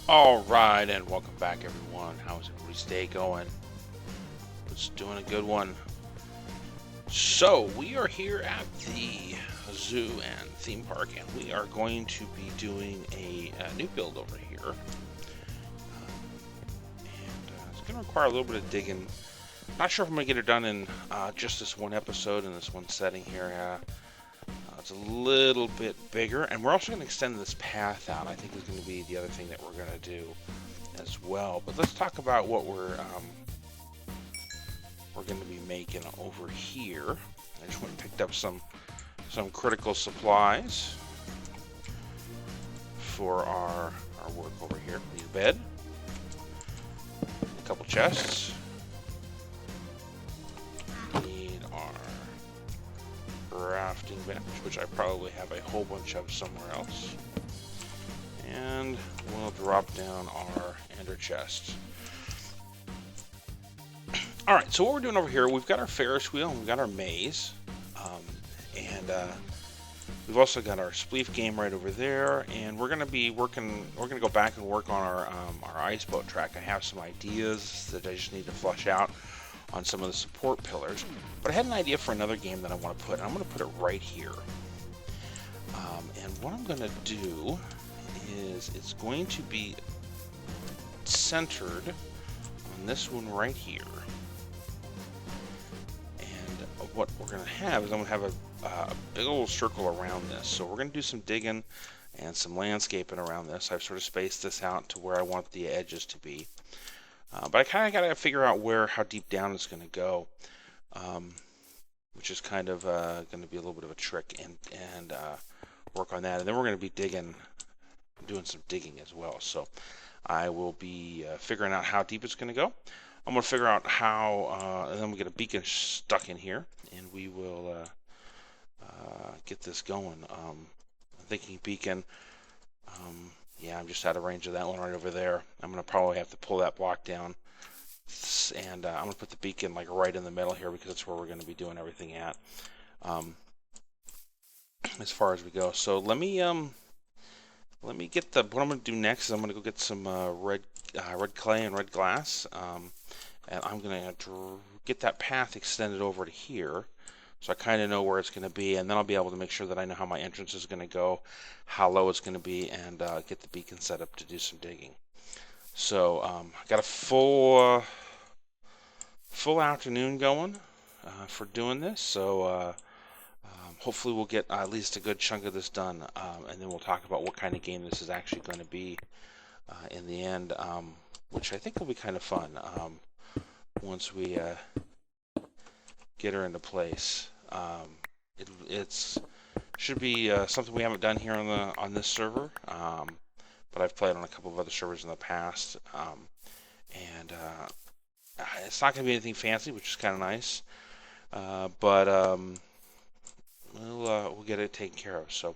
All right, and welcome back, everyone. How's everybody's day going? It's doing a good one. So, we are here at the zoo and theme park, and we are going to be doing a new build over here. It's going to require a little bit of digging. Not sure if I'm going to get it done in just this one episode in this one setting here. It's a little bit bigger, and we're also going to extend this path out. I think is going to be the other thing that we're going to do as well. But let's talk about what we're going to be making over here. I just went and picked up some critical supplies for our work over here. We need a bed, a couple chests. Need our crafting bench, which I probably have a whole bunch of somewhere else. And we'll drop down our ender chest. Alright, so what we're doing over here, we've got our Ferris wheel and we've got our maze. And we've also got our spleef game right over there. And we're going to be working, we're going to go back and work on our ice boat track. I have some ideas that I just need to flush out on some of the support pillars. But I had an idea for another game that I want to put, and I'm going to put it right here. And what I'm going to do is it's going to be centered on this one right here. And what we're going to have is I'm going to have a big old circle around this. So we're going to do some digging and some landscaping around this. I've sort of spaced this out to where I want the edges to be. But I kind of got to figure out how deep down it's going to go, which is kind of going to be a little bit of a trick, and work on that. And then we're going to be doing some digging as well. So I will be figuring out how deep it's going to go. I'm going to figure out how, and then we'll get a beacon stuck in here, and we will get this going. I'm thinking beacon. Yeah, I'm just out of range of that one right over there. I'm going to probably have to pull that block down. And I'm going to put the beacon like right in the middle here because that's where we're going to be doing everything at. As far as we go. So let me get what I'm going to do next is I'm going to go get some red clay and red glass. And I'm going to get that path extended over to here. So I kind of know where it's going to be, and then I'll be able to make sure that I know how my entrance is going to go, how low it's going to be, and get the beacon set up to do some digging. So I got a full afternoon going for doing this. So hopefully we'll get at least a good chunk of this done, and then we'll talk about what kind of game this is actually going to be in the end, which I think will be kind of fun once we get her into place. It's should be something we haven't done here on this server, but I've played on a couple of other servers in the past, and it's not going to be anything fancy, which is kind of nice, but we'll get it taken care of. So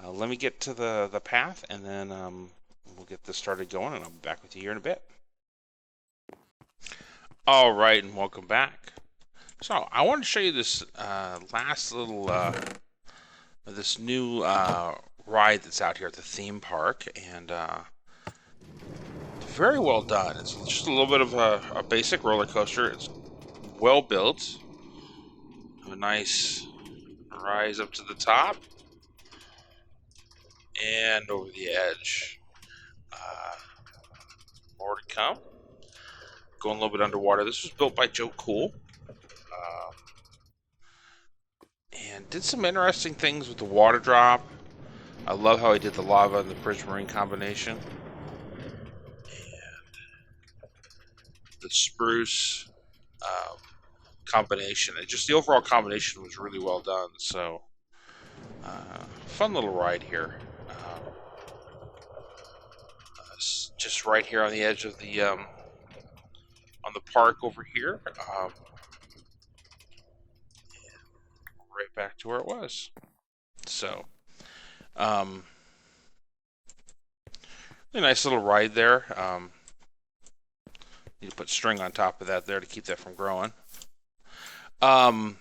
let me get to the path, and then we'll get this started going, and I'll be back with you here in a bit. All right, and welcome back. So I want to show you this last little this new ride that's out here at the theme park, and very well done. It's just a little bit of a basic roller coaster. It's well built. A nice rise up to the top and over the edge. More to come. Going a little bit underwater. This was built by Joe Cool. And did some interesting things with the water drop. I love how he did the lava and the prismarine combination. And the spruce combination. And just the overall combination was really well done. So, fun little ride here. Just right here on the edge of the on the park over here. Right back to where it was. So, really nice little ride there. Need to put string on top of that there to keep that from growing. Really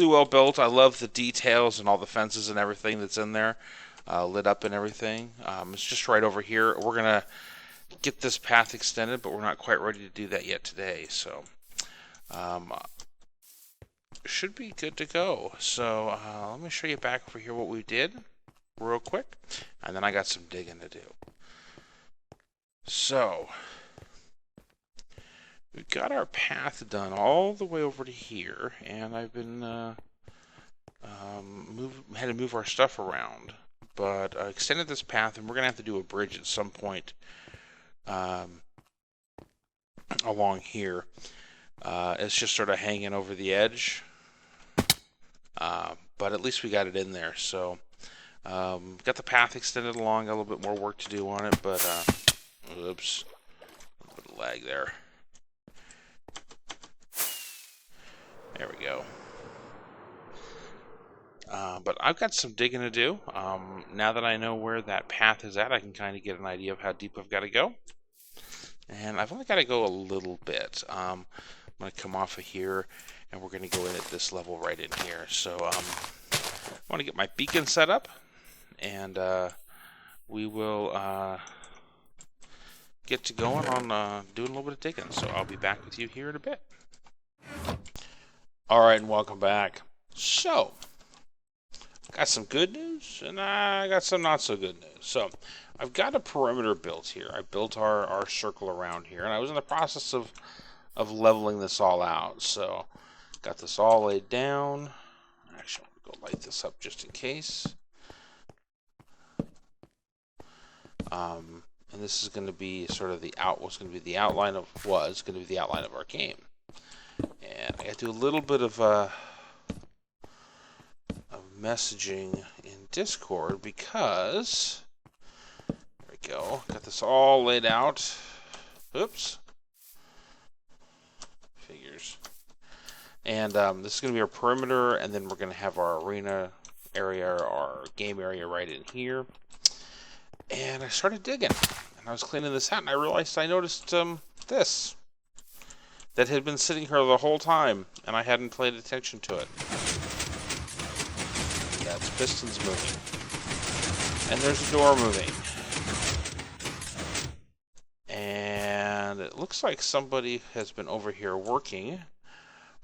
well built. I love the details and all the fences and everything that's in there. lit up and everything. It's just right over here. We're going to get this path extended, but we're not quite ready to do that yet today. So should be good to go. So let me show you back over here what we did real quick, and then I got some digging to do. So we've got our path done all the way over to here, and I've been had to move our stuff around, but I extended this path, and we're gonna have to do a bridge at some point along here. It's just sort of hanging over the edge, but at least we got it in there. So got the path extended along, got a little bit more work to do on it, but oops, a little bit of lag there. There we go. But I've got some digging to do. Now that I know where that path is at, I can kind of get an idea of how deep I've got to go. And I've only got to go a little bit. I'm going to come off of here, and we're going to go in at this level right in here. So I want to get my beacon set up, and we will get to going on doing a little bit of digging. So I'll be back with you here in a bit. All right, and welcome back. So got some good news, and I got some not so good news. So I've got a perimeter built here. I built our circle around here, and I was in the process of leveling this all out. So got this all laid down. Actually, I'm going to go light this up just in case. And this is going to be sort of what's going to be the outline of our game. And I got to do a little bit of messaging in Discord because there we go. Got this all laid out. Oops. Figures. And this is going to be our perimeter, and then we're going to have our arena area, our game area right in here. And I started digging, and I was cleaning this out, and I noticed this that had been sitting here the whole time, and I hadn't paid attention to it. That's pistons moving. And there's a door moving. And it looks like somebody has been over here working.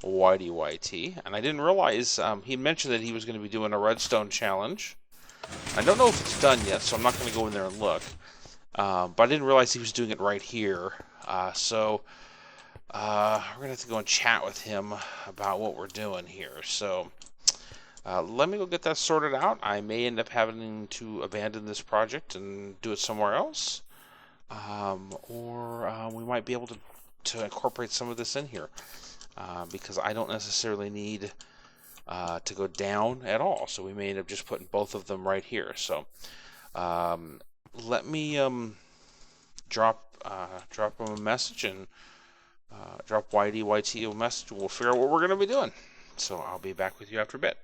YDYT. And I didn't realize, he mentioned that he was going to be doing a redstone challenge. I don't know if it's done yet, so I'm not going to go in there and look. But I didn't realize he was doing it right here. So we're going to have to go and chat with him about what we're doing here. So let me go get that sorted out. I may end up having to abandon this project and do it somewhere else. Or we might be able to incorporate some of this in here. Because I don't necessarily need to go down at all. So we may end up just putting both of them right here. So let me drop him a message and drop YDYT a message. We'll figure out what we're going to be doing. So I'll be back with you after a bit.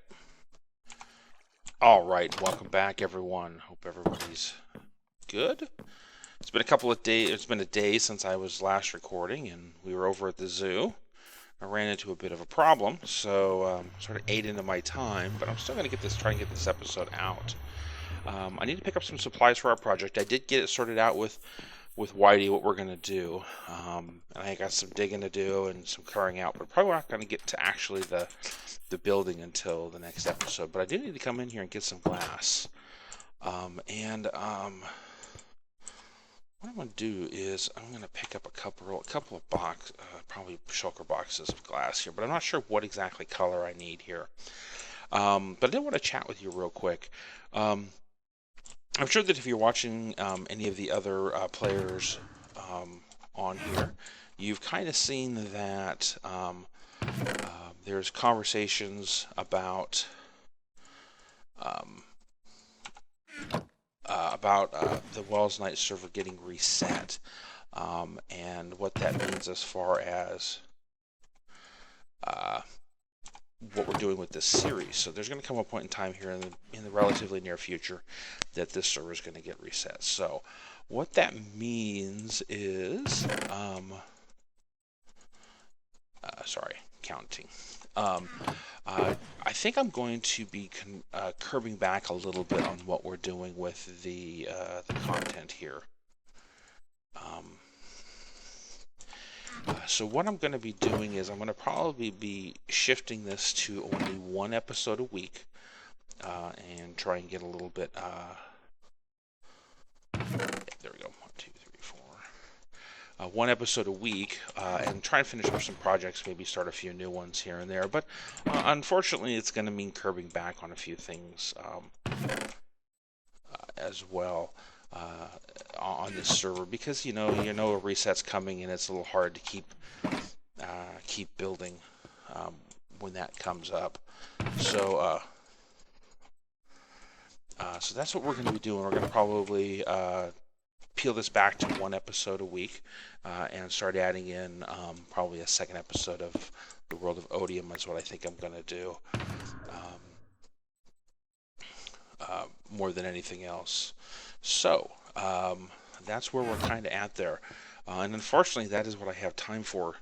All right, welcome back, everyone. Hope everybody's good. It's been a couple of days. It's been a day since I was last recording, and we were over at the zoo. I ran into a bit of a problem, so sort of ate into my time, but I'm still going to try and get this episode out. I need to pick up some supplies for our project. I did get it sorted out with Whitey what we're going to do, and I got some digging to do and some clearing out, but probably not going to get to actually the building until the next episode. But I do need to come in here and get some glass, what I'm going to do is I'm going to pick up a couple of probably shulker boxes of glass here, but I'm not sure what exactly color I need here. But I did want to chat with you real quick. I'm sure that if you're watching any of the other players on here, you've kind of seen that there's conversations about the Wells Night server getting reset, and what that means as far as what we're doing with this series. So there's going to come a point in time here in the relatively near future that this server is going to get reset. So what that means is, Um, I think I'm going to be curbing back a little bit on what we're doing with the content here. So what I'm going to be doing is I'm going to probably be shifting this to only one episode a week, and try and get a little bit. There we go. 1, 2, 3, 4. One episode a week, and try and finish up some projects, maybe start a few new ones here and there. But unfortunately, it's going to mean curbing back on a few things as well on this server, because a reset's coming, and it's a little hard to keep building when that comes up. So so that's what we're going to be doing. We're going to probably peel this back to one episode a week, and start adding in probably a second episode of the World of Odium is what I think I'm going to do, more than anything else. So that's where we're kind of at there, and unfortunately that is what I have time for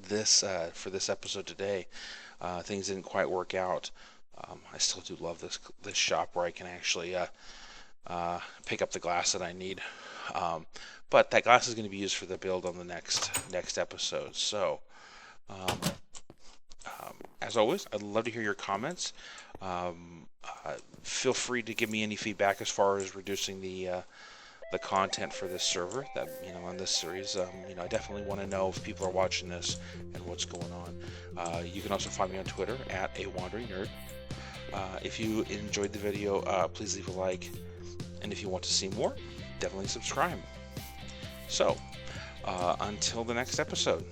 this episode today. Things didn't quite work out. I still do love this shop where I can actually pick up the glass that I need. But that glass is going to be used for the build on the next episode. So, as always, I'd love to hear your comments. Feel free to give me any feedback as far as reducing the content for this server on this series. I definitely want to know if people are watching this and what's going on. You can also find me on Twitter at @awanderingnerd. If you enjoyed the video, please leave a like, and if you want to see more, definitely subscribe. So, until the next episode,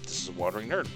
this is a Wandering Nerd.